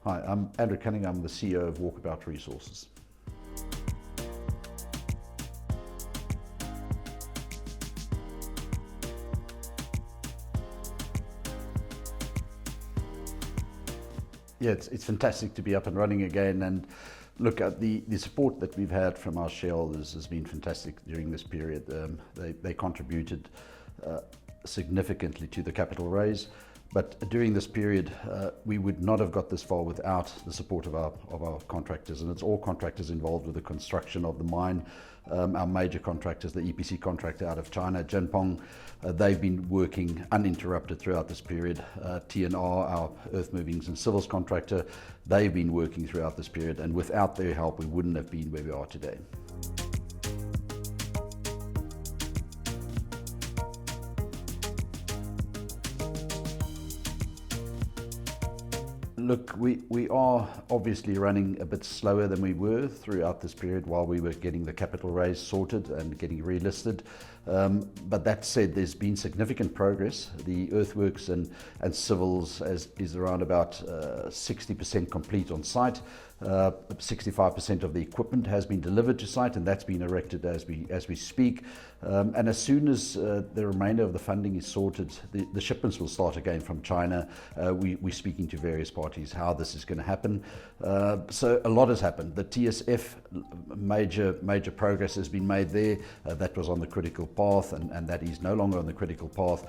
Hi, I'm Andrew Cunningham. I'm the CEO of Walkabout Resources. Yeah, it's fantastic to be up and running again, and look at the support that we've had from our shareholders has been fantastic during this period. They contributed significantly to the capital raise, but during this period we would not have got this far without the support of our contractors, and it's all contractors involved with the construction of the mine. Our major contractors, the EPC contractor out of China, Jinpeng, they've been working uninterrupted throughout this period. TNR, our earth movings and civils contractor, they've been working throughout this period, and without their help we wouldn't have been where we are today. Look, we are obviously running a bit slower than we were throughout this period while we were getting the capital raise sorted and getting relisted. But that said, there's been significant progress. The earthworks and civils is around about 60% complete on site. 65% of the equipment has been delivered to site, and that's been erected as we speak. And as soon as the remainder of the funding is sorted, the shipments will start again from China. We're speaking to various parties how this is going to happen. So a lot has happened. The TSF, major progress has been made there. That was on the critical path, and that is no longer on the critical path.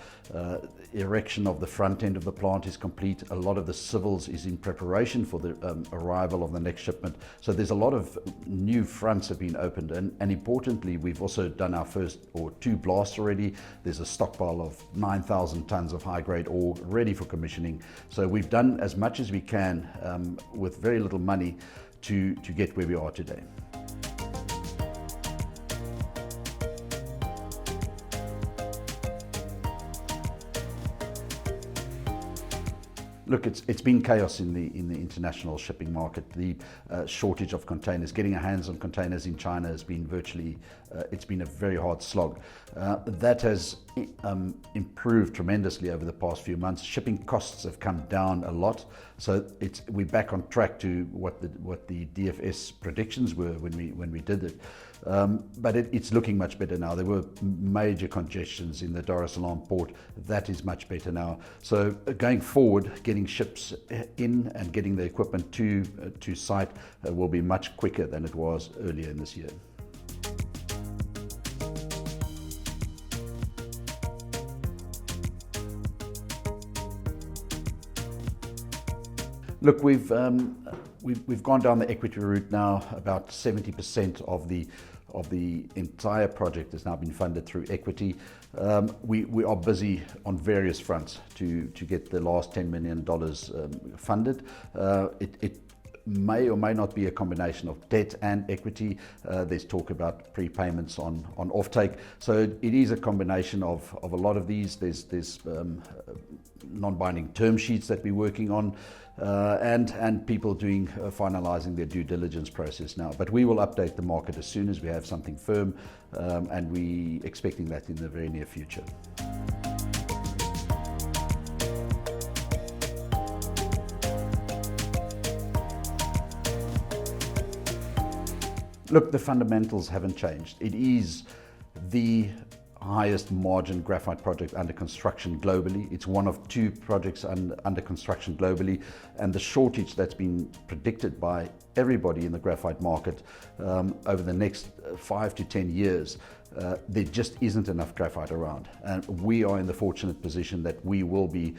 Erection of the front end of the plant is complete. A lot of the civils is in preparation for the arrival of the next shipment. So there's a lot of new fronts have been opened, and importantly, we've also done our first or two blasts already. There's a stockpile of 9,000 tons of high-grade ore ready for commissioning. So we've done as much as we can with very little money to get where we are today. Look, it's been chaos in the international shipping market. The shortage of containers, getting our hands on containers in China has been it's been a very hard slog. That has improved tremendously over the past few months. Shipping costs have come down a lot, so we're back on track to what the DFS predictions were when we did it. But it's looking much better now. There were major congestions in the Dar es Salaam port. That is much better now. So going forward, getting ships in and getting the equipment to site will be much quicker than it was earlier in this year. Look, we've gone down the equity route now. About 70% of the entire project has now been funded through equity. We are busy on various fronts to get the last $10 million funded. It may or may not be a combination of debt and equity. There's talk about prepayments on offtake. So it is a combination of a lot of these. There's non-binding term sheets that we're working on, and people finalizing their due diligence process now. But we will update the market as soon as we have something firm, and we're expecting that in the very near future. Look, the fundamentals haven't changed. It is the highest margin graphite project under construction globally. It's one of two projects under construction globally, and the shortage that's been predicted by everybody in the graphite market over the next 5 to 10 years, there just isn't enough graphite around, and we are in the fortunate position that we will be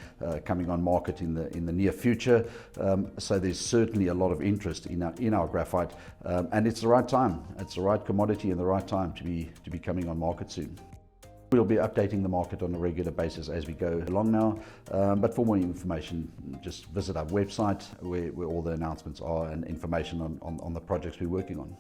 coming on market in the near future. So there's certainly a lot of interest in our graphite, and it's the right time. It's the right commodity and the right time to be coming on market soon. We'll be updating the market on a regular basis as we go along now, but for more information, just visit our website where all the announcements are and information on the projects we're working on.